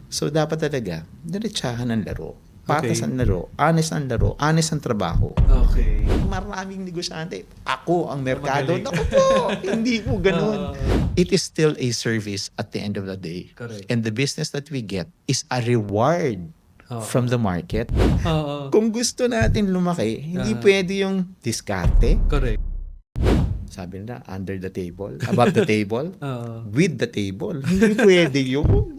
So, dapat talaga, diretsahan ang laro. Patas Okay. ang laro, honest ang trabaho. Okay. Maraming negosyante. Ako ang merkado. Magaling. Naku po, hindi po ganun. Oo. It is still a service at the end of the day. Correct. And the business that we get is a reward Oo. from the market. Oo. Kung gusto natin lumaki, hindi Ah. pwede yung diskarte. Correct. Sabi nila, under the table, above the table, Oo. with the table. Hindi pwede yun.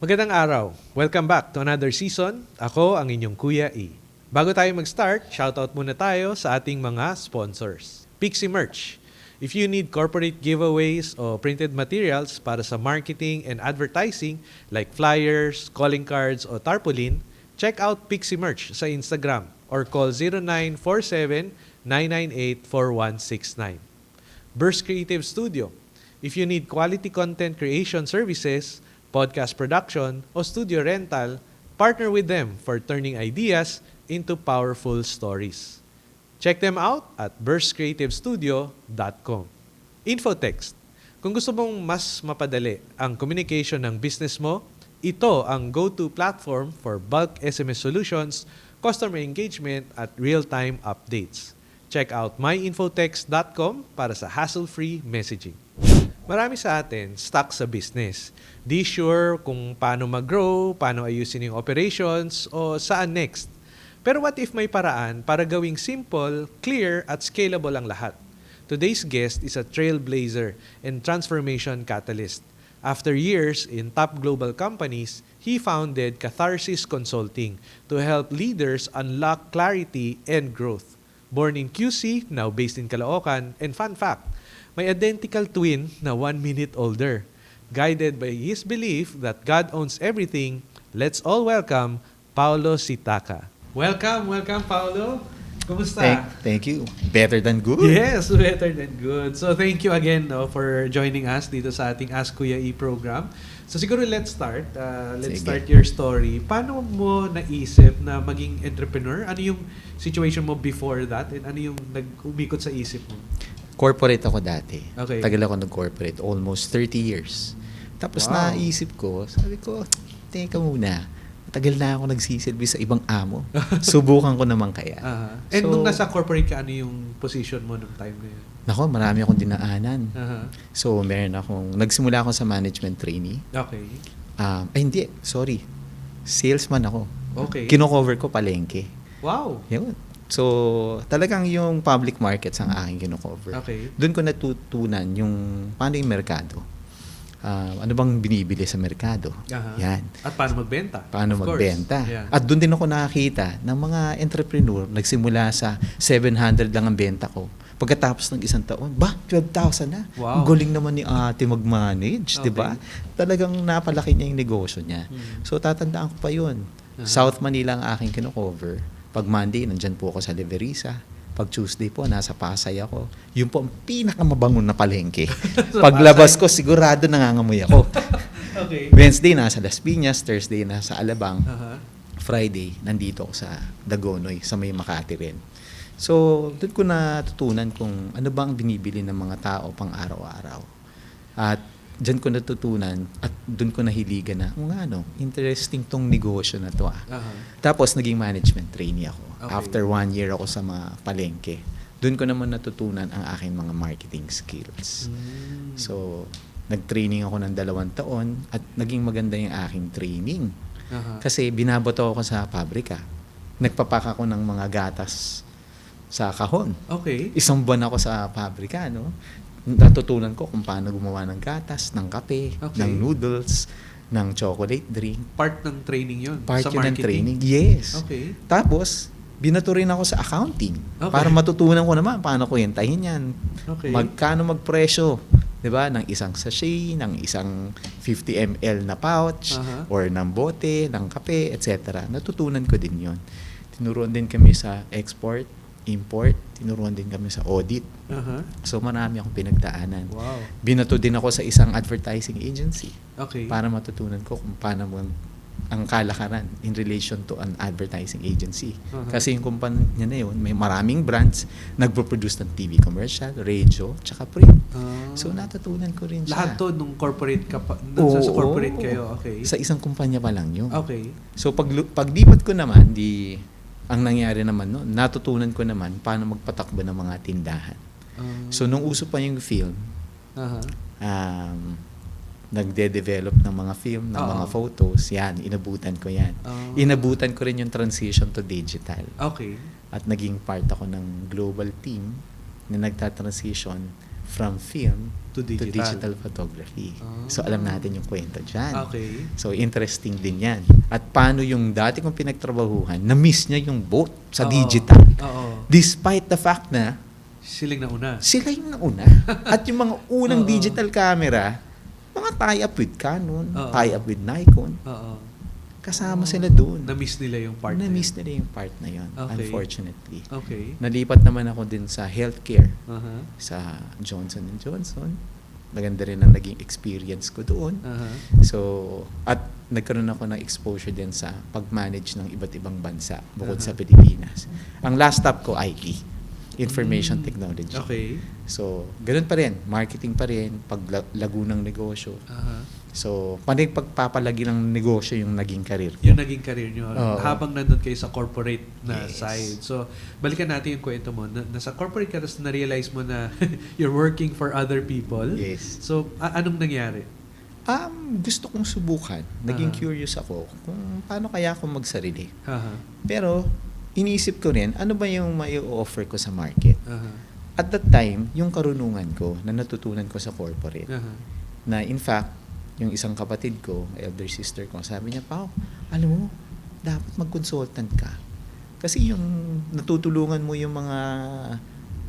Magandang araw. Welcome back to another season. Ako ang inyong Kuya E. Bago tayo mag-start, shoutout muna tayo sa ating mga sponsors. Pixie Merch. If you need corporate giveaways o printed materials para sa marketing and advertising like flyers, calling cards o tarpaulin, check out Pixie Merch sa Instagram or call 0947-998-4169. Burst Creative Studio. If you need quality content creation services, podcast production, o studio rental, partner with them for turning ideas into powerful stories. Check them out at burstcreativestudio.com. Infotext. Kung gusto mong mas mapadali ang communication ng business mo, ito ang go-to platform for bulk SMS solutions, customer engagement, at real-time updates. Check out myinfotext.com para sa hassle-free messaging. Marami sa atin stuck sa business. Di sure kung paano mag-grow, paano ayusin yung operations, o saan next. Pero what if may paraan para gawing simple, clear, at scalable ang lahat? Today's guest is a trailblazer and transformation catalyst. After years in top global companies, he founded Catharsis Consulting to help leaders unlock clarity and growth. Born in QC, now based in Caloocan, and fun fact, may identical twin na 1 minute older. Guided by his belief that God owns everything, let's all welcome Paulo Sitaca. Welcome, Paulo. Kumusta? Thank you. Better than good. Yes, better than good. So thank you again for joining us dito sa ating Ask Kuya E program. So siguro let's start. Let's Sige. start your story. Paano mo naisip na maging entrepreneur? Ano yung situation mo before that? And ano yung nag-umikot sa isip mo? Corporate ako dati. Okay. Tagal ako nag-corporate. Almost 30 years. Tapos Wow. naisip ko, sabi ko, teka muna. Tagal na ako nagsisilbi sa ibang amo. Subukan ko naman kaya. And So, nung nasa corporate ka, ano yung position mo nung time na yun? Nako, marami akong dinaanan. Aha. So, nagsimula ako sa management trainee. Okay. Hindi. Sorry. Salesman ako. Okay. Kino-cover ko palengke. Wow. Yun. So, talagang yung public markets ang aking kino-cover. Okay. Doon ko natutunan yung paano yung merkado. Ano bang binibili sa merkado. Aha. Yan. At paano magbenta? Paano Of course. magbenta. Yeah. At doon din ako nakakita ng mga entrepreneur, nagsimula sa 700 lang ang benta ko. Pagkatapos ng isang taon, 12,000 na. Wow. Ang galing naman ni ate mag-manage, di ba? Talagang napalaki niya yung negosyo niya. So, tatandaan ko pa yun. Aha. South Manila ang aking kino-cover. Pag Monday, nandyan po ako sa Leverisa. Pag Tuesday po, nasa Pasay ako. Yun po ang pinakamabangon na palengke. Paglabas ko, sigurado nangangamoy ako. Okay. Wednesday, nasa Las Piñas. Thursday, nasa Alabang. Aha. Friday, nandito ako sa Dagonoy, sa may Makati rin. So, doon ko natutunan kung ano bang binibili ng mga tao pang araw-araw. At dyan ko natutunan at doon ko nahiligan na, interesting tong negosyo na to. Aha. Tapos, naging management trainee ako. Okay. After 1 year ako sa mga palengke. Doon ko naman natutunan ang aking mga marketing skills. Mm. So, nag-training ako ng 2 taon at naging maganda yung aking training. Aha. Kasi binabato ako sa pabrika. Nagpapak ako ng mga gatas sa kahon. Okay. 1 buwan ako sa pabrika, no? Natutunan ko kung paano gumawa ng gatas, ng kape, Okay. ng noodles, ng chocolate drink. Part ng training yun. Part sa yun ng marketing. training. Yes. Okay. Tapos, binato rin ako sa accounting. Okay. Para matutunan ko naman paano kwentahin yan. Okay. Magkano magpresyo, 'di ba, ng isang sachet, ng isang 50 ml na pouch, Aha. or ng bote, ng kape, etc. Natutunan ko din 'yon. Tinuruan din kami sa export, import, tinuruan din kami sa audit. Aha. So marami akong pinagdaanan. Wow. Binato din ako sa isang advertising agency Okay. para matutunan ko kung paano ang kalakaran in relation to an advertising agency. Uh-huh. Kasi yung kumpanya na yun, may maraming brands, nagpo-produce ng TV commercial, radio, tsaka print. Ah. So natutunan ko rin siya. Lahat to nung corporate ka pa, nung sa corporate Oo. kayo, okay. Sa isang kumpanya pa lang yun. Okay. So paglipat ko naman, ang nangyari naman no, natutunan ko naman paano magpatakbo ng mga tindahan. So nung uso pa yung film, Aha. nagde-develop ng mga film, ng Oo. mga photos, yan, inabutan ko yan. Ah. Inabutan ko rin yung transition to digital. Okay. At naging part ako ng global team na nagta-transition from film To to digital. digital photography. Ah. So alam natin yung kwento dyan. Okay. So interesting din yan. At paano yung dati kong pinagtrabahuhan, na-miss niya yung both sa Oo. digital. Oo. Despite the fact na Siling nauna. sila yung nauna. At yung mga unang Oo. digital camera, mga tie-up with Canon, Oo. tie-up with Nikon, Oo. kasama sila doon. Na-miss nila yung part na Na-miss yun. nila yung part na yun, Okay. unfortunately. Okay. Nalipat naman ako din sa healthcare, Aha. sa Johnson & Johnson. Maganda rin ang naging experience ko doon. Aha. So, at nagkaroon ako ng exposure din sa pag-manage ng iba't ibang bansa bukod sa Pilipinas. Ang last stop ko, IT, Information Technology. Okay. So, ganun pa rin. Marketing pa rin, paglago ng negosyo. Aha. So, pagpapalagi ng negosyo yung naging career ko. Yung naging career nyo Oo. habang nandun kayo sa corporate na Yes. side. So, balikan natin yung kwento mo. Nasa corporate ka, tapos na-realize mo na you're working for other people. Yes. So, anong nangyari? Gusto kong subukan. Naging Aha. curious ako kung paano kaya ako magsarili. Aha. Pero, iniisip ko rin, ano ba yung mai-offer ko sa market? Aha. At that time, yung karunungan ko na natutunan ko sa corporate, Aha. na in fact, yung isang kapatid ko, elder sister ko, sabi niya, Pao, alam mo, dapat mag-consultant ka. Kasi yung natutulungan mo yung mga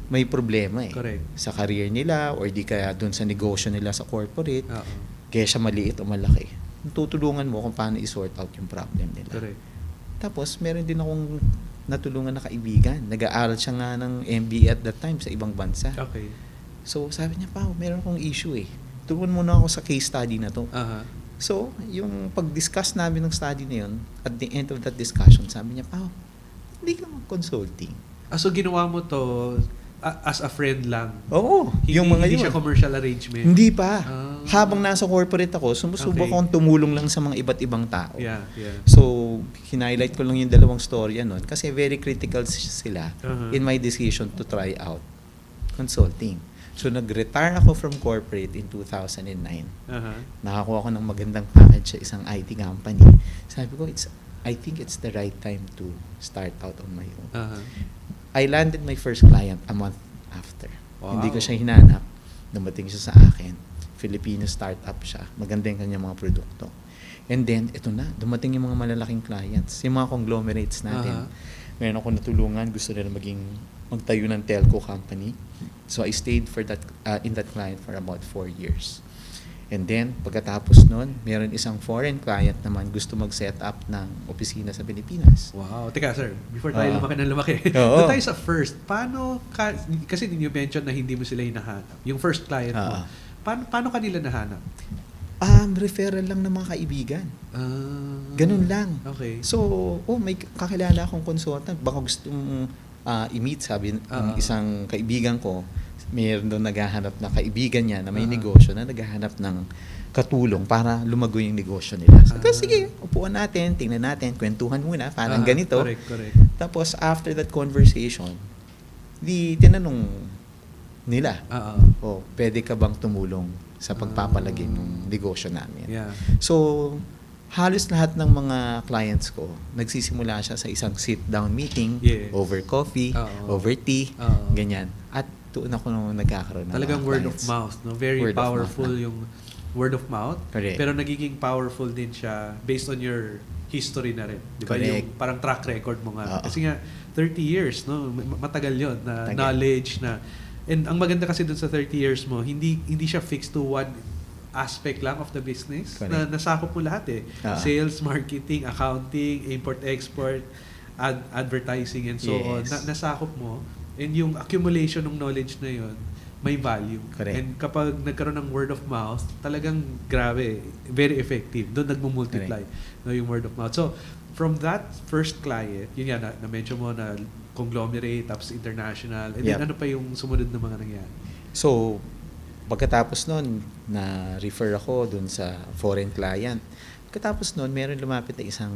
may problema Correct. sa career nila or di kaya dun sa negosyo nila sa corporate, Oo. kaya siya maliit o malaki. Natutulungan mo kung paano i-sort out yung problem nila. Correct. Tapos, meron din akong natulungan na kaibigan. Nag-aaral siya nga ng MBA at that time sa ibang bansa. Okay. So, sabi niya, Pao, meron akong issue Tulungan mo na ako sa case study na to. Aha. So, yung pag-discuss namin ng study na yun, at the end of that discussion, sabi niya, Pao, hindi ka mag-consulting. So, ginawa mo to as a friend lang? Oo, yung mga hindi yun. siya commercial arrangement? Hindi pa. Ah. Habang nasa corporate ako, sumusubok Okay. akong tumulong lang sa mga iba't ibang tao. Yeah, yeah. So, hinighlight ko lang yung dalawang storya nun kasi very critical sila Uh-huh. in my decision to try out consulting. So, nag-retire ako from corporate in 2009. Aha. Nakakuha ko ng magandang package sa isang IT company. Sabi ko, I think it's the right time to start out on my own. Aha. I landed my first client a month after. Wow. Hindi ko siya hinanap. Dumating siya sa akin. Filipino startup siya. Maganda yung kanyang mga produkto. And then, ito na. Dumating yung mga malalaking clients. Yung mga conglomerates natin. Meron ako natulungan. Gusto nila magtayo ng telco company. So, I stayed in that client for about 4 years. And then, pagkatapos nun, meron isang foreign client naman gusto mag-set up ng opisina sa Pilipinas. Wow. Teka, sir. Before tayo Oo. lumaki ng lumaki. Oo. Doon tayo sa first. Kasi you mentioned na hindi mo sila hinahanap. Yung first client mo. Oo. Paano kanila nahanap? Referral lang ng mga kaibigan. Ah. Ganun lang. Okay. So, may kakilala akong consultant. Baka gusto mong i-meet, sabi ng isang kaibigan ko. Mayroon doon naghahanap na kaibigan niya na may negosyo na naghahanap ng katulong para lumago yung negosyo nila. So, sige, upuan natin, tingnan natin, kwentuhan muna, parang ganito. Correct. Tapos, after that conversation, tinanong nila, pwede ka bang tumulong sa pagpapalagay ng negosyo namin? Yeah. So, halos lahat ng mga clients ko, nagsisimula siya sa isang sit-down meeting, Yes. over coffee, over tea, ganyan. At doon ako nagkakaroon ng Talagang mga word of clients. mouth, no? Very Word of powerful mouth na. yung word of mouth. Correct. Pero nagiging powerful din siya based on your history na rin. Di ba? Correct. Yung parang track record mo nga. Oo. Kasi nga, 30 years, no? Matagal yon na Tagal. knowledge na. And ang maganda kasi dun sa 30 years mo, hindi siya fixed to one aspect lang of the business. Correct. Na nasakop mo lahat eh. Oo. Sales, marketing, accounting, import-export, advertising and so on, Yes. nasakop mo, and yung accumulation ng knowledge na yun, may value. Correct. And kapag nagkaroon ng word of mouth, talagang grabe, very effective. Doon nagmumultiply no, yung word of mouth. So, from that first client, yun nga, na-mention mo na conglomerate, tapos international, and then Yep. ano pa yung sumunod na mga nangyari? So, pagkatapos nun, na-refer ako dun sa foreign client. Pagkatapos nun, meron lumapit na isang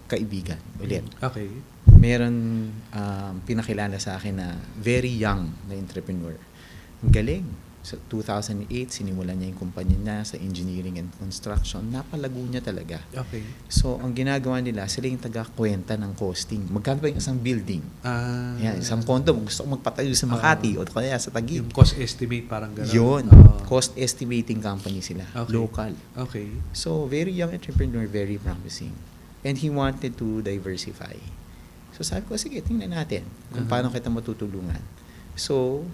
kaibigan ulit. Okay. Meron pinakilala sa akin na very young na entrepreneur. Ang galing. Sa 2008, sinimulan niya yung kumpanya niya sa engineering and construction. Napalago niya talaga. Okay. So, ang ginagawa nila, sila yung taga-kwenta ng costing. Magkano ba yung isang building? Yan, isang condo. Gusto ko magpatayo sa Makati o kaya sa Taguig. Yung cost estimate, parang gano'n. Yun. Oo. Cost estimating company sila. Okay. Local. Okay. So, very young entrepreneur, very promising. And he wanted to diversify. So, sabi ko, sige, tingnan natin kung paano kita matutulungan. So,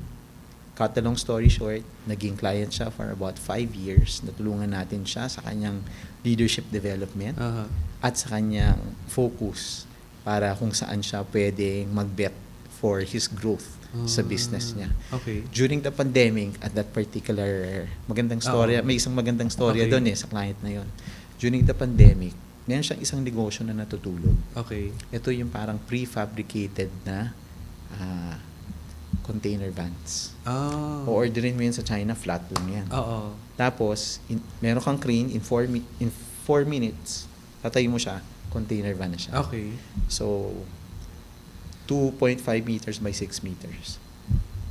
cut the long story short, naging client siya for about 5 years. Natulungan natin siya sa kanyang leadership development Aha. at sa kanyang focus para kung saan siya pwedeng mag-bet for his growth sa business niya. Okay. During the pandemic, at that particular magandang story, may isang magandang story Okay. doon sa client na yon. During the pandemic, meron siyang isang negosyo na natutulog. Okay. Ito yung parang prefabricated na container vans. Oh. O-orderin mo yun sa China, flat lang yan. Oo. Tapos, meron kang crane, in 4 minutes, tatayo mo siya, container van na siya. Okay. So, 2.5 meters by 6 meters.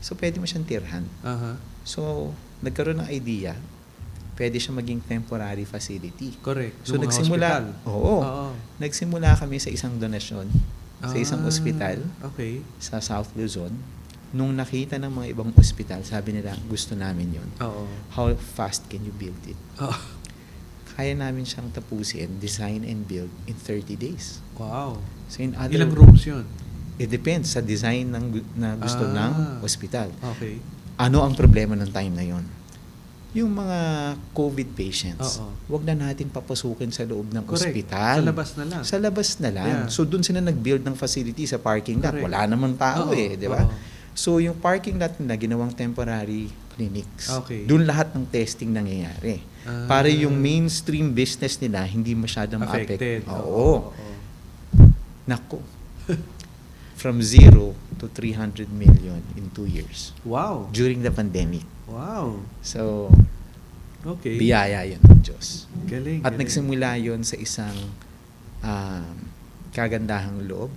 So, pwede mo siyang tirhan. Aha. So, nagkaroon ng idea, pwede siya maging temporary facility. Correct. So, Yung mga nagsimula, hospital. oo, Oo. nagsimula kami sa isang donasyon sa isang ospital Okay. sa South Luzon. Nung nakita ng mga ibang ospital, sabi nila, gusto namin yon. Oo. How fast can you build it? Oh. Kaya namin siyang tapusin, design and build in 30 days. Wow. So in other Ilang rooms yun? It depends sa design na gusto ng ospital. Okay. Ano ang problema ng time na yon? Yung mga COVID patients, Oo. wag na natin papasukin sa loob ng Correct. ospital. Sa labas na lang. Sa labas na lang. Yeah. So doon sila nag-build ng facility sa parking lot. Correct. Wala namang tao Oo. di ba? Oo. So yung parking lot nila, ginawang temporary clinics. Okay. Doon lahat ng testing nangyayari. Para yung mainstream business nila hindi masyadong affected. Oo. Nako. From 0 to 300 million in 2 years. Wow. During the pandemic. Wow. So, Okay. biyaya yun ng Diyos. Galing. At galing. nagsimula yun sa isang kagandahang loob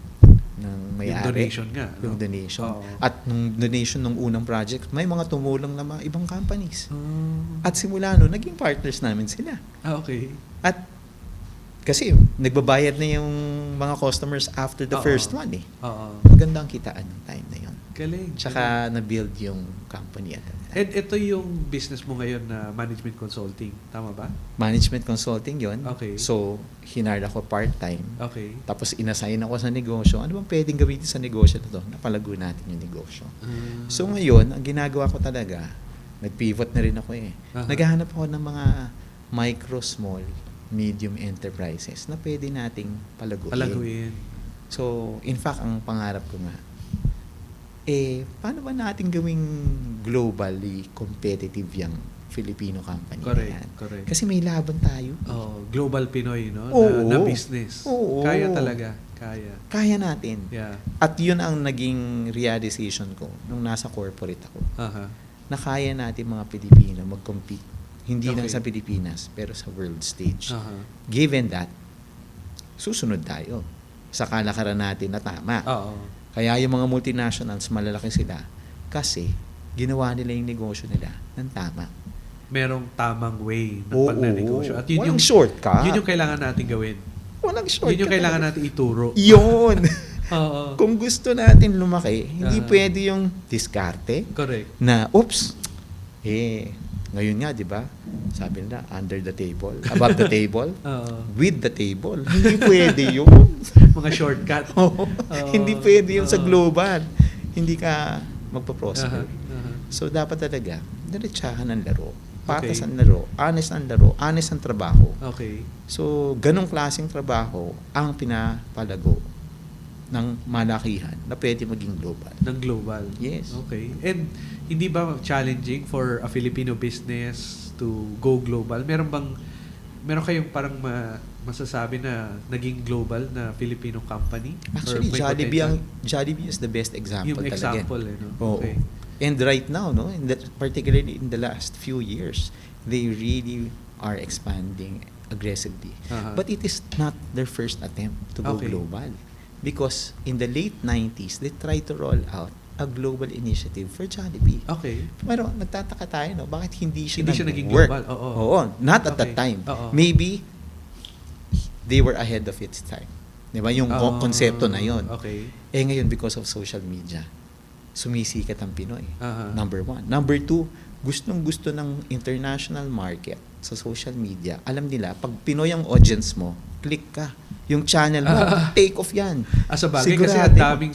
ng may-ari. Yung donation nga. no? Yung donation. Oo. At nung donation ng unang project, may mga tumulong na mga ibang companies. Oh. At simula nun, naging partners namin sila. Okay. At kasi nagbabayad na yung mga customers after the Oo. first one eh. Oo. Magandang kitaan ng time na yun. Galing. Tsaka na-build yung company at that time. And ito yung business mo ngayon na management consulting. Tama ba? Management consulting yon. Okay. So, hinard ako part-time. Okay. Tapos inassign ako sa negosyo. Ano bang pwedeng gawin sa negosyo na to? Napalago natin yung negosyo. So ngayon, ang ginagawa ko talaga, nag-pivot na rin ako eh. Aha. Naghahanap ako ng mga micro, small, medium enterprises na pwede nating palaguin. Palaguin. So, in fact, ang pangarap ko nga, paano ba natin gawing globally competitive yung Filipino company na Correct. yan? Correct. Kasi may laban tayo. Oh, global Pinoy, no? Oo. Na business. Oo. Kaya talaga. Kaya. Kaya natin. Yeah. At yun ang naging realization ko nung nasa corporate ako. Aha. Na kaya natin mga Pilipino mag-compete. Hindi lang Okay. sa Pilipinas, pero sa world stage. Aha. Given that, susunod tayo sa kalakaran natin na tama. Oo. Kaya yung mga multinationals, malalaki sila kasi ginawa nila yung negosyo nila ng tama. Merong tamang way ng Oo. pagnanegosyo. At yun Walang yung shortcut. Yun yung kailangan natin gawin. Walang shortcut. Yun yung kailangan natin ituro. Yun. Oo. Kung gusto natin lumaki, hindi Ah. pwede yung diskarte Correct. na, oops, ngayon nga, di ba? Sabi nila, under the table, above the table, Oo. with the table. Hindi pwede yun. Mga shortcut. Oo. Hindi pwede yun sa Oo. global. Hindi ka magpa-prosper. Aha. So, dapat talaga, diretsahan ang laro. Patas Okay. ang laro. Honest ang laro. Honest ang trabaho. Okay. So, ganong klaseng trabaho ang pinapalago ng malakihan na pwede maging global. Ng global. Yes. Okay. And hindi ba challenging for a Filipino business to go global? Meron kayong parang masasabi na naging global na Filipino company? Actually, Or may Jollibee is the best example yung talaga. example, no? Oo. Okay. And right now, no, particularly in the last few years, they really are expanding aggressively. Uh-huh. But it is not their first attempt to go Okay. global. Because in the late 90s, they tried to roll out a global initiative for Jollibee. Okay. Pero nagtataka tayo, no, bakit hindi siya naging nag-work? global. Oo. Oo, not at that Okay. time. Oo. Maybe they were ahead of its time. Di ba? Yung konsepto na yon. Okay. Eh ngayon, because of social media, sumisikat ang Pinoy. Aha. Number 1. Number 2, gustong-gusto ng international market sa social media. Alam nila, pag Pinoy ang audience mo, click ka. Yung channel mo, take off yan. Sa bagay kasi ang daming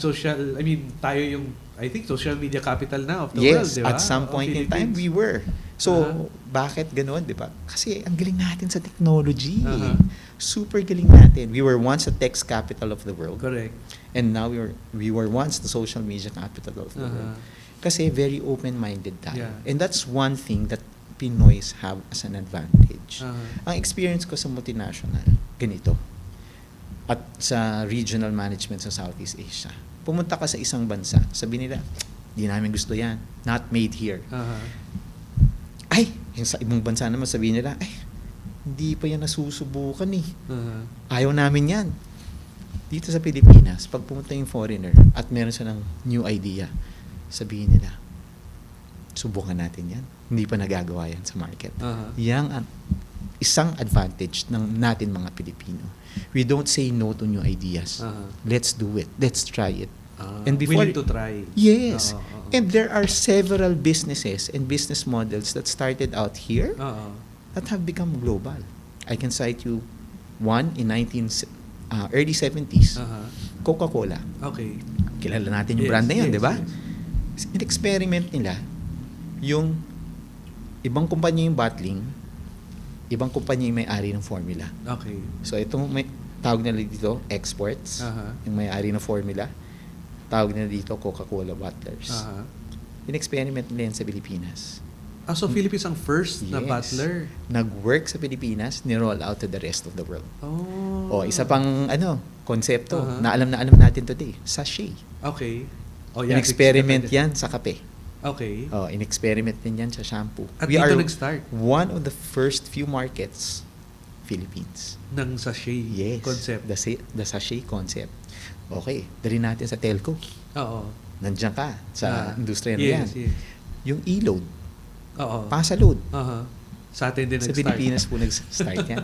tayo yung, I think, social media capital na of the world, Yes, di ba? at some point in time, we were. So, bakit ganoon, di ba? Kasi ang galing natin sa technology. Aha. Super galing natin. We were once the tech capital of the world. Correct. And now we were once the social media capital of the world. Aha. Kasi very open-minded tayo. Yeah. And that's one thing that Pinoys have as an advantage. Aha. Ang experience ko sa multinational, ganito. At sa regional management sa Southeast Asia. Pumunta ka sa isang bansa, sabi nila, di namin gusto yan. Not made here. Aha. Ay, yung sa ibang bansa naman sabihin nila, ay, hindi pa yan nasusubukan eh. Aha. Ayaw namin yan. Dito sa Pilipinas, pag pumunta yung foreigner at meron silang new idea, sabihin nila, subukan natin yan. Hindi pa nagagawa yan sa market. Aha. Yang isang advantage ng natin mga Pilipino. We don't say no to new ideas. Aha. Let's do it. Let's try it. And willing to try. Yes. Oo, oo. And there are several businesses and business models that started out here Oo. that have become global. I can cite you one in early 70s. Aha. Coca-Cola. Okay. Kilala natin yung Yes, brand na yun, yes, di ba? yes. In-experiment nila yung ibang kumpanya yung bottling, ibang kumpanya yung may-ari ng formula. Okay. So itong may tawag nila dito, exports, Aha. yung may-ari ng formula. Tawag nila dito, Coca-Cola bottlers. Aha. In-experiment nila yan sa Pilipinas. So Philippines ang first na Yes. bottler. Nag-work sa Pilipinas, ni-roll out to the rest of the world. Oh. O, isa pang konsepto Aha. na alam natin today, sachet. Okay. Oh, yeah. In-experiment yan sa kape. Okay. Oh, in-experiment din yan sa shampoo. At We dito are nag-start one of the first few markets, Philippines. ng sachet Yes, concept. the sachet concept. Okay, dali natin sa telco. Oo. Nandiyan ka sa industriya na yan. Yes, yes. Yung e-load, Oo. pasa-load. Aha. Sa atin din Sa nag-start. Pilipinas po nag-start yan.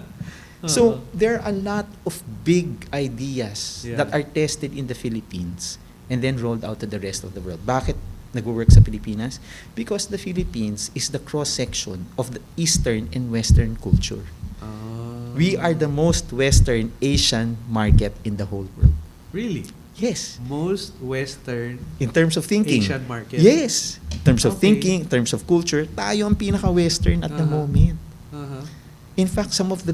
Oo. So, there are a lot of big ideas Yeah. that are tested in the Philippines and then rolled out to the rest of the world. Bakit nag-work sa Pilipinas? Because the Philippines is the cross-section of the Eastern and Western culture. Ah. We are the most Western Asian market in the whole world. Really? Yes. Most Western In terms of thinking. Asian market? Yes. In terms of Okay. thinking, in terms of culture, tayo ang pinaka-Western at the Uh-huh. moment. Aha. In fact, some of the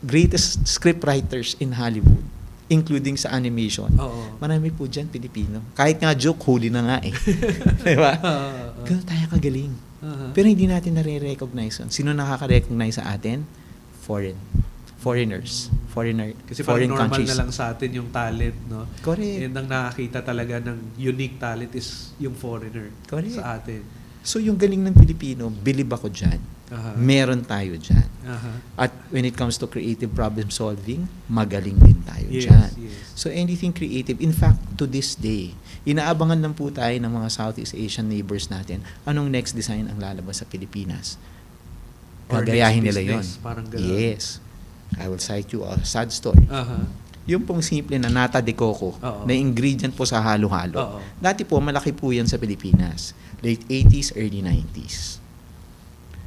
greatest script writers in Hollywood, including sa animation, Oo. marami po dyan Pilipino. Kahit nga joke, huli na nga eh. Di ba? Ganun tayo kagaling. Aha. Pero hindi natin nare-recognize yun. Sino nakaka-recognize sa atin? Foreigners. Kasi Foreign parang normal countries. na lang sa atin yung talent, no? Correct. And ang nakakita talaga ng unique talent is yung foreigner Correct. sa atin. So yung galing ng Pilipino, bilib ako dyan. Aha. Meron tayo dyan. Aha. At when it comes to creative problem solving, magaling din tayo Yes, dyan. yes. So anything creative, in fact, to this day, inaabangan lang po tayo ng mga Southeast Asian neighbors natin, anong next design ang lalabas sa Pilipinas. Or Gagayahin next nila yon. business, parang ganun. Yes. I will cite you a sad story. Aha. Yung pong simple na nata de coco, Oo. na ingredient po sa halo-halo. Oo. Dati po, malaki po yan sa Pilipinas. Late 80s, early 90s.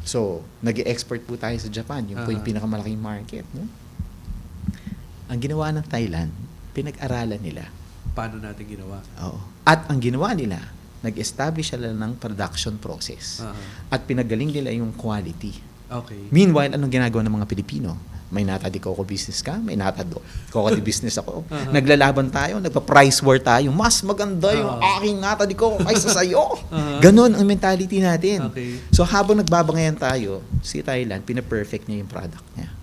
So, nag-export po tayo sa Japan. Yung po yung Aha. pinakamalaking market. No? Ang ginawa ng Thailand, pinag-aralan nila. Paano natin ginawa? Oo. At ang ginawa nila, nag-establish sila ng production process. Aha. At pinagaling nila yung quality. Okay. Meanwhile, anong ginagawa ng mga Pilipino? May Nata de Coco business ka, may Nata de Coco de business ako. Naglalaban tayo, nagpa-price war tayo. Mas maganda yung aking Nata de Coco kaysa sa'yo. Ganon ang mentality natin. Okay. So habang nagbabangayan tayo, si Thailand, pina-perfect niya yung product niya.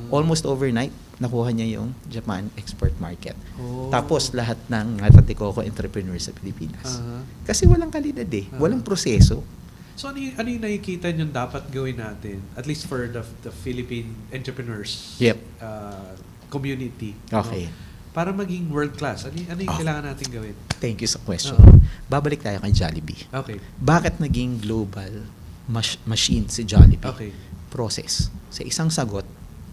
Almost overnight, nakuha niya yung Japan export market. Oh. Tapos lahat ng Nata de Coco entrepreneurs sa Pilipinas. Kasi walang kalidad walang proseso. So ano yung nakikita nyo dapat gawin natin, at least for the Philippine entrepreneurs Yep. community? Okay. Para maging world-class, ano yung kailangan natin gawin? Thank you sa question. Oo. Babalik tayo kay Jollibee. Okay. Bakit naging global machine si Jollibee? Okay. Process. Sa isang sagot,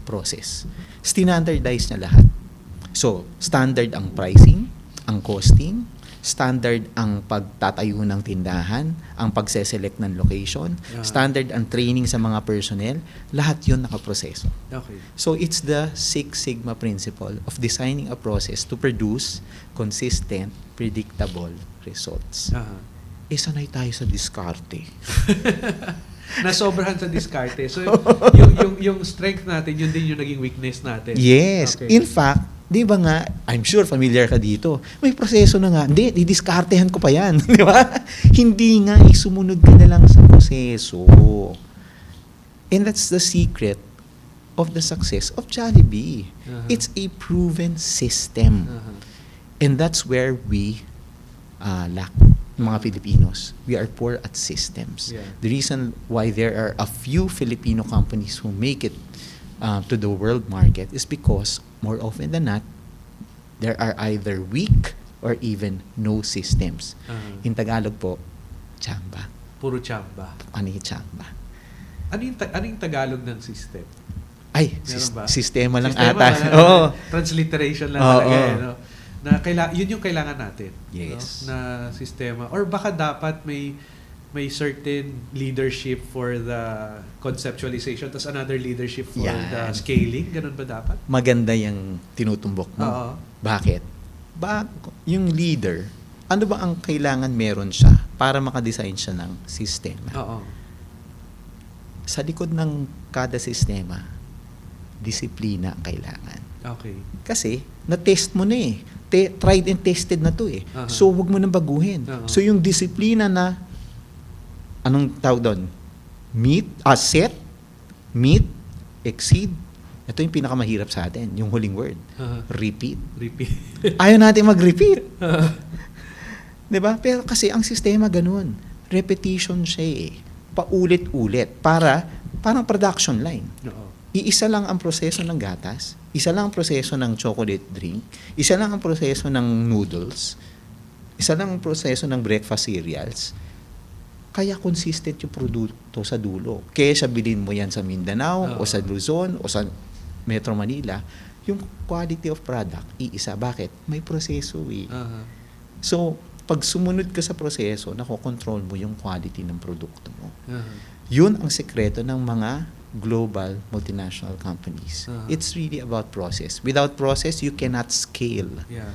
process. Standardize niya lahat. So, standard ang pricing, ang costing, standard ang pagtatayo ng tindahan, ang pagseselect ng location, standard ang training sa mga personnel, lahat yun nakaproseso. Okay. So it's the Six Sigma principle of designing a process to produce consistent, predictable results. Sanay tayo sa diskarte. Nasobrahan sa diskarte. So yung strength natin, yun din yung naging weakness natin. Yes. Okay. In fact, di ba nga, I'm sure familiar ka dito, may proseso na nga. Hindi, didiskartehan ko pa yan. Di ba? Hindi nga, sumunod ka na lang sa proseso. And that's the secret of the success of Jollibee. It's a proven system. And that's where we lack, mga Filipinos. We are poor at systems. Yeah. The reason why there are a few Filipino companies who make it to the world market is because more often than not, there are either weak or even no systems. In Tagalog po, chamba. Puro chamba. Ano yung chamba? Ano yung Tagalog ng system? Ay, Meron ba? sistema lang Sistema, ata. Oo. Transliteration lang Oo. talaga. No? Na yun yung kailangan natin. Yes. No? Na sistema. Or baka dapat may certain leadership for the conceptualization, tapos another leadership for the scaling. Ganun ba dapat? Maganda yung tinutumbok mo. Oo. Bakit? Yung leader, ano ba ang kailangan meron siya para makadesign siya ng sistema? Oo. Sa likod ng kada sistema, disiplina ang kailangan. Okay. Kasi, na-test mo na tried and tested na to So, wag mo nang baguhin. So, yung disiplina na, anong tawag doon? Set, meet, exceed. Ito yung pinakamahirap sa atin, yung huling word. Repeat. Repeat. Ayaw natin mag-repeat. Diba? Pero kasi ang sistema ganun. Repetition siya paulit-ulit. Parang production line. Oo. Iisa lang ang proseso ng gatas, isa lang ang proseso ng chocolate drink, isa lang ang proseso ng noodles, isa lang ang proseso ng breakfast cereals. Kaya consistent yung produkto sa dulo. Kaya bilhin mo yan sa Mindanao o sa Luzon o sa Metro Manila, yung quality of product, iisa. Bakit? May proseso So, pag sumunod ka sa proseso, nakokontrol mo yung quality ng produkto mo. Yun ang sekreto ng mga global multinational companies. It's really about process. Without process, you cannot scale. Yeah.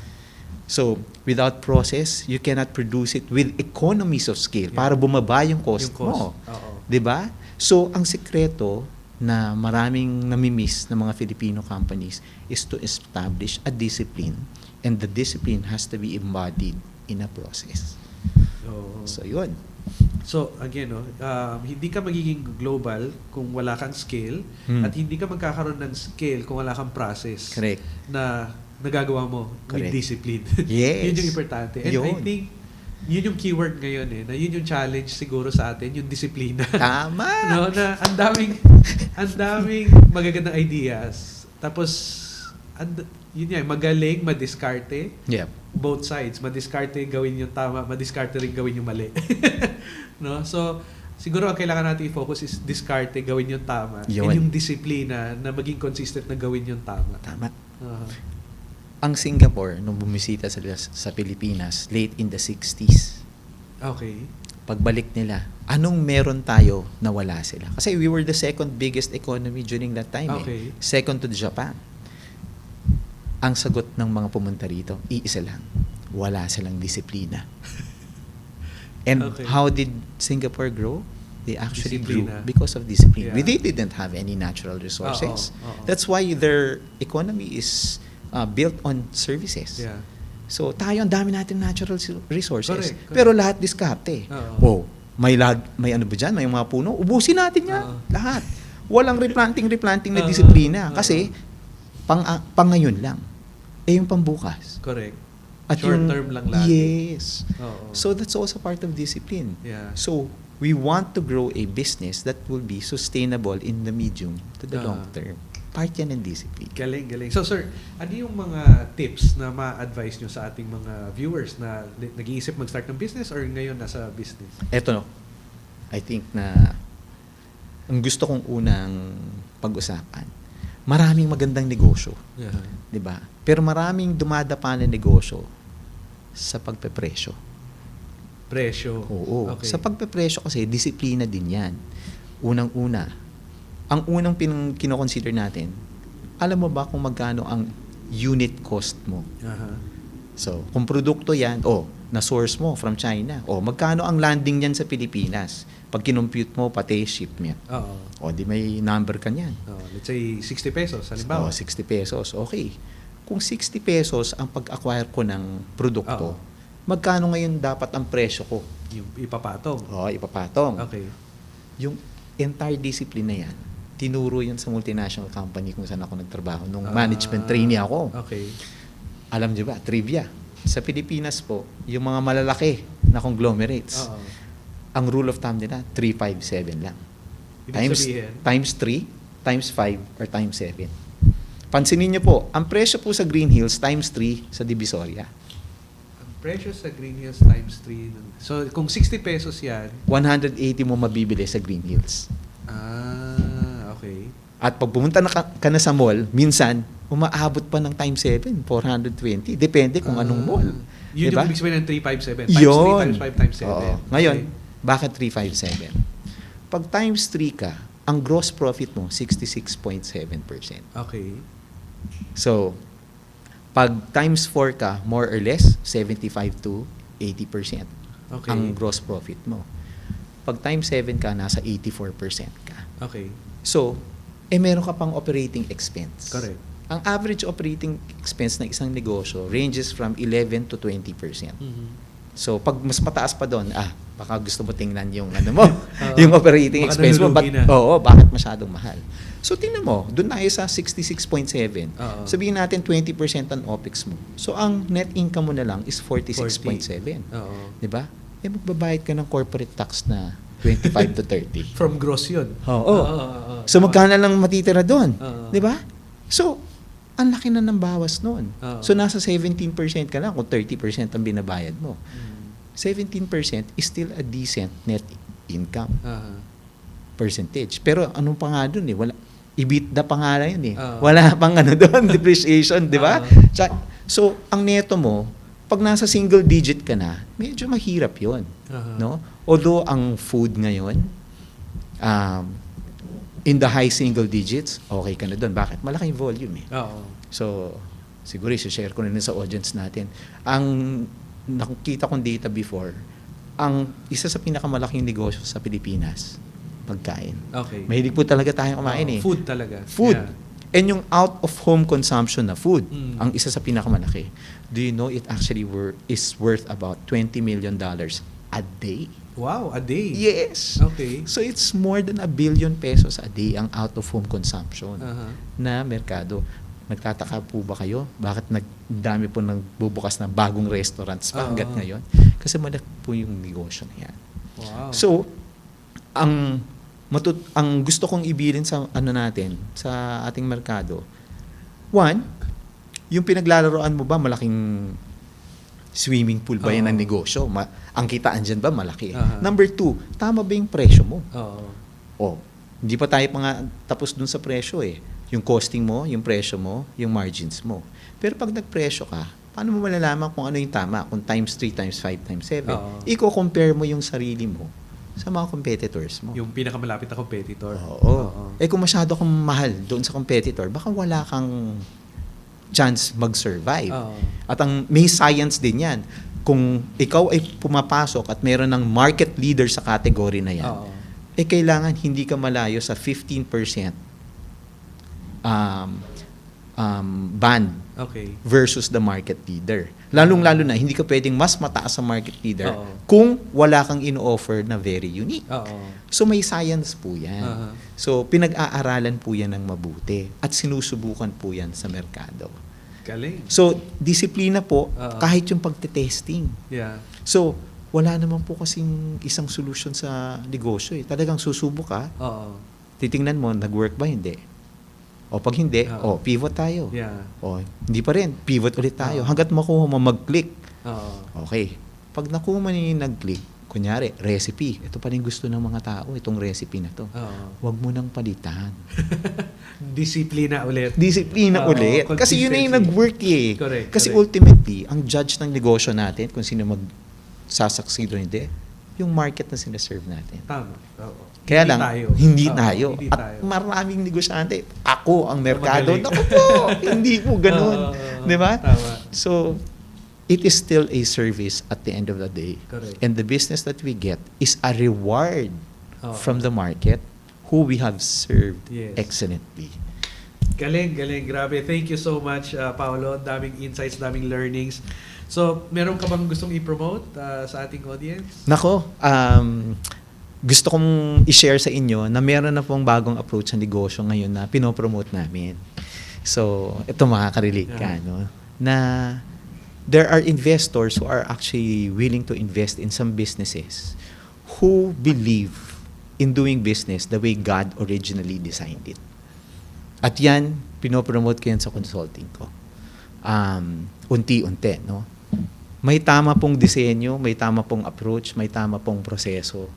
So, without process, you cannot produce it with economies of scale para bumaba yung cost mo. Oo. 'Di ba? So, ang sekreto na maraming namimiss ng mga Filipino companies is to establish a discipline, and the discipline has to be embodied in a process. So, yun. So, again, hindi ka magiging global kung wala kang scale at hindi ka magkakaroon ng scale kung wala kang process. Correct. Na nagagawa mo with Correct. discipline. Yes. Yun yung importante. And I think, yun yung keyword ngayon na yun yung challenge siguro sa atin, yung disiplina. Tama! No, na ang daming magagandang ideas. Tapos, yun yan, magaling, madiskarte. Yep. Both sides. Madiskarte gawin yung tama, madiskarte rin gawin yung mali. No? So, siguro ang kailangan natin i-focus is diskarte, gawin yung tama. Yun. And yung disiplina na maging consistent na gawin yung tama. Tama. Ang Singapore, nung bumisita sa Pilipinas, late in the 60s, Okay. pagbalik nila, anong meron tayo na wala sila? Kasi we were the second biggest economy during that time. Okay. Second to Japan. Ang sagot ng mga pumunta rito, iisa lang. Wala silang disiplina. And Okay. how did Singapore grow? They actually Disiplina. grew because of discipline. Yeah. They didn't have any natural resources. Oo. That's why their economy is built on services. Yeah. So tayo, ang dami natin natural resources. Correct. Pero lahat diskarte. Oo. May ano ba dyan? May mga puno. Ubusin natin yan. Oo. Lahat. Walang replanting na Oo. disiplina. Oo. Kasi pang ngayon lang. Yung pambukas. Correct. At Short yung, term lang lagi. Yes. Oo. So that's also part of discipline. Yeah. So we want to grow a business that will be sustainable in the medium to the long term. Part yan ng discipline. Galing. So sir, ano yung mga tips na ma-advise nyo sa ating mga viewers na nag-iisip mag-start ng business or ngayon nasa business? Eto, I think na ang gusto kong unang pag-usapan, maraming magandang negosyo, Yeah. 'di ba? Pero maraming dumadapa na negosyo sa pagpepresyo. Presyo. Oo. Okay. Sa pagpepresyo kasi disiplina din 'yan. Unang-una, ang unang kino-consider natin, alam mo ba kung magkano ang unit cost mo? Aha. So, kung produkto 'yan, na-source mo from China, magkano ang landing niyan sa Pilipinas? Pag kinompute mo pati shipment. Oo. Di may number ka niyan. Let's say 60 pesos, halimbawa. 60 pesos. Okay. Kung 60 pesos ang pag-acquire ko ng produkto, Oo. magkano ngayon dapat ang presyo ko? Yung ipapatong. Ipapatong. Okay. Yung entire discipline na yan, tinuro yan sa multinational company kung saan ako nagtrabaho. Nung management trainee ako. Okay. Alam niyo ba, trivia. Sa Pilipinas po, yung mga malalaki na conglomerates, Oo. ang rule of thumb nila, 357 lang. Ibig sabihin? Times 3, times 5, or times 7. Pansinin niyo po, ang presyo po sa Green Hills, times 3 sa Divisoria. Ang presyo sa Green Hills times 3. So, kung 60 pesos yan. 180 mo mabibili sa Green Hills. Okay. At pag pumunta na ka na sa mall, minsan, umaabot pa ng times 7, 420. Depende kung anong mall. Yun Diba? yung ibig sabihin ng 357. Times Yun. 3, times 5, times 7. Oo. Ngayon, bakit 357? Pag times 3 ka, ang gross profit mo, 66.7%. Okay. So, pag times 4 ka, more or less, 75 to 80% Okay. ang gross profit mo. Pag times 7 ka, nasa 84% ka. Okay. So, meron ka pang operating expense. Correct. Ang average operating expense ng isang negosyo ranges from 11 to 20%. So, pag mas mataas pa doon, baka gusto mo tingnan yung yung operating Baka expense mo. nalulugi na. Bakit masyadong mahal? So, tingnan mo, doon tayo sa 66.7. Oo. Sabihin natin 20% ang OPEX mo. So, ang net income mo na lang is 46.7. Oo. Di ba? Magbabayad ka ng corporate tax na 25 to 30. From gross yun. Oo. So, magkano lang matitira doon? Oo. Di ba? So, ang laki na ng bawas noon. Oo. So, nasa 17% ka lang kung 30% ang binabayad mo. 17% is still a decent net income percentage. Pero anong pa nga doon Wala, EBITDA pa nga na yun Wala pang doon, depreciation, di ba? So, ang neto mo, pag nasa single digit ka na, medyo mahirap yun. No? Although, ang food ngayon, in the high single digits, okay ka na doon. Bakit? Malaking volume Oo. So, siguro i-share ko na rin sa audience natin. Ang nakikita kong data before, ang isa sa pinakamalaking negosyo sa Pilipinas, pagkain. Okay. Mahilig po talaga tayo kumain Food talaga. Food. Yeah. And yung out-of-home consumption na food, Mm. ang isa sa pinakamalaki. Do you know it actually is worth about $20 million a day? Wow, a day. Yes. Okay. So it's more than $1 billion pesos a day ang out-of-home consumption na merkado. Nagtataka po ba kayo? Bakit dami po nagbubukas na bagong restaurants pa hanggat ngayon? Kasi malaki po yung negosyo na yan. Wow. So, ang gusto kong ibilin sa natin, sa ating merkado, one, yung pinaglalaroan mo ba malaking swimming pool ba yan ang negosyo? Ang kitaan dyan ba malaki? Number 2, tama ba yung presyo mo? Hindi pa tayo tapos dun sa presyo Yung costing mo, yung presyo mo, yung margins mo. Pero pag nagpresyo ka, paano mo malalaman kung ano yung tama? Kung times 3, times 5, times 7. Iko-compare mo yung sarili mo sa mga competitors mo. Yung pinakamalapit na competitor. Oo. Kung masyado kang mahal doon sa competitor, baka wala kang chance mag-survive. At may science din yan. Kung ikaw ay pumapasok at meron ng market leader sa category na yan, kailangan hindi ka malayo sa 15% band Okay. versus the market leader. Lalong-lalo na, hindi ka pwedeng mas mataas sa market leader Oo. kung wala kang in-offer na very unique. Oo. So may science po yan. Aha. So pinag-aaralan po yan ng mabuti at sinusubukan po yan sa merkado. Galing. So disiplina po Oo. kahit yung pagte-testing. Yeah. So wala naman po kasing isang solution sa negosyo eh. Talagang susubok ka, Oo. titingnan mo nag-work ba hindi. O pag hindi, Oo. pivot tayo. Yeah. O hindi pa rin, pivot ulit tayo. Oo. Hanggat makuha mo mag-click. Oo. Okay. Pag nakuha mo yung nag-click, kunyari, recipe. Ito pa rin gusto ng mga tao, itong recipe na to. Oo. Huwag mo nang palitan. Disiplina ulit. Disiplina Oo, ulit. Kasi yun na yung consistency. nag-work eh. Correct, Kasi correct. ultimately, ang judge ng negosyo natin, kung sino mag-succeed o hindi, yung market na sinaserve natin. Tama. Oo. Kaya Hindi lang, tayo. hindi Oo, tayo. Hindi At tayo. maraming negosyante. Ako ang merkado. Magaling. Naku po, hindi po ganun. Oo, Di ba? Tama. So, it is still a service at the end of the day. Correct. And the business that we get is a reward Oo. from the market who we have served Yes. excellently. Galing, galing. Grabe. Thank you so much, Paolo. Daming insights, daming learnings. So, meron ka bang gustong i-promote sa ating audience? Nako, gusto kong i-share sa inyo na meron na pong bagong approach sa negosyo ngayon na pinopromote namin. So, ito makaka-relate ka, no? Na there are investors who are actually willing to invest in some businesses who believe in doing business the way God originally designed it. At yan, pinopromote ko yan sa consulting ko. Unti-unti, no? May tama pong disenyo, may tama pong approach, may tama pong proseso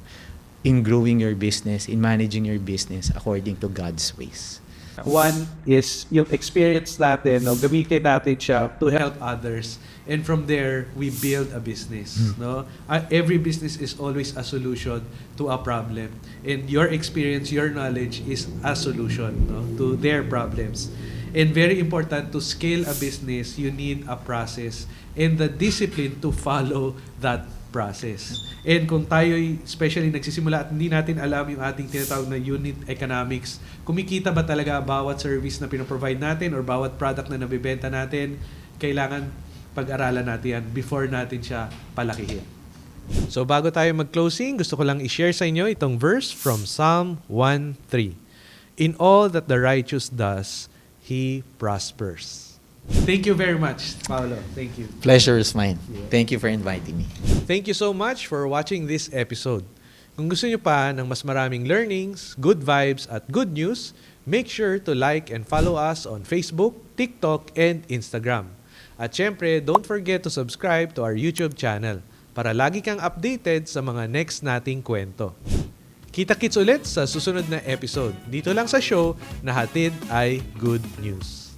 in growing your business, in managing your business according to God's ways. One is yung experience natin, no, gamitin natin siya to help Others. And from there, we build a business. No, every business is always a solution to a problem, and your experience, your knowledge is a solution, no, to their problems. And very important, to scale a business, you need a process and the discipline to follow that process. And kung tayo, especially nagsisimula at hindi natin alam yung ating tinatawag na unit economics, kumikita ba talaga bawat service na pinoprovide natin or bawat product na nabibenta natin, kailangan pag-aralan natin yan before natin siya palakihin. So bago tayo mag-closing, gusto ko lang i-share sa inyo itong verse from Psalm 1:3. In all that the righteous does, he prospers. Thank you very much, Paolo. Thank you. Pleasure is mine. Thank you for inviting me. Thank you so much for watching this episode. Kung gusto nyo pa ng mas maraming learnings, good vibes, at good news, make sure to like and follow us on Facebook, TikTok, and Instagram. At syempre, don't forget to subscribe to our YouTube channel para lagi kang updated sa mga next nating kwento. Kita-kits ulit sa susunod na episode. Dito lang sa show na hatid ay good news.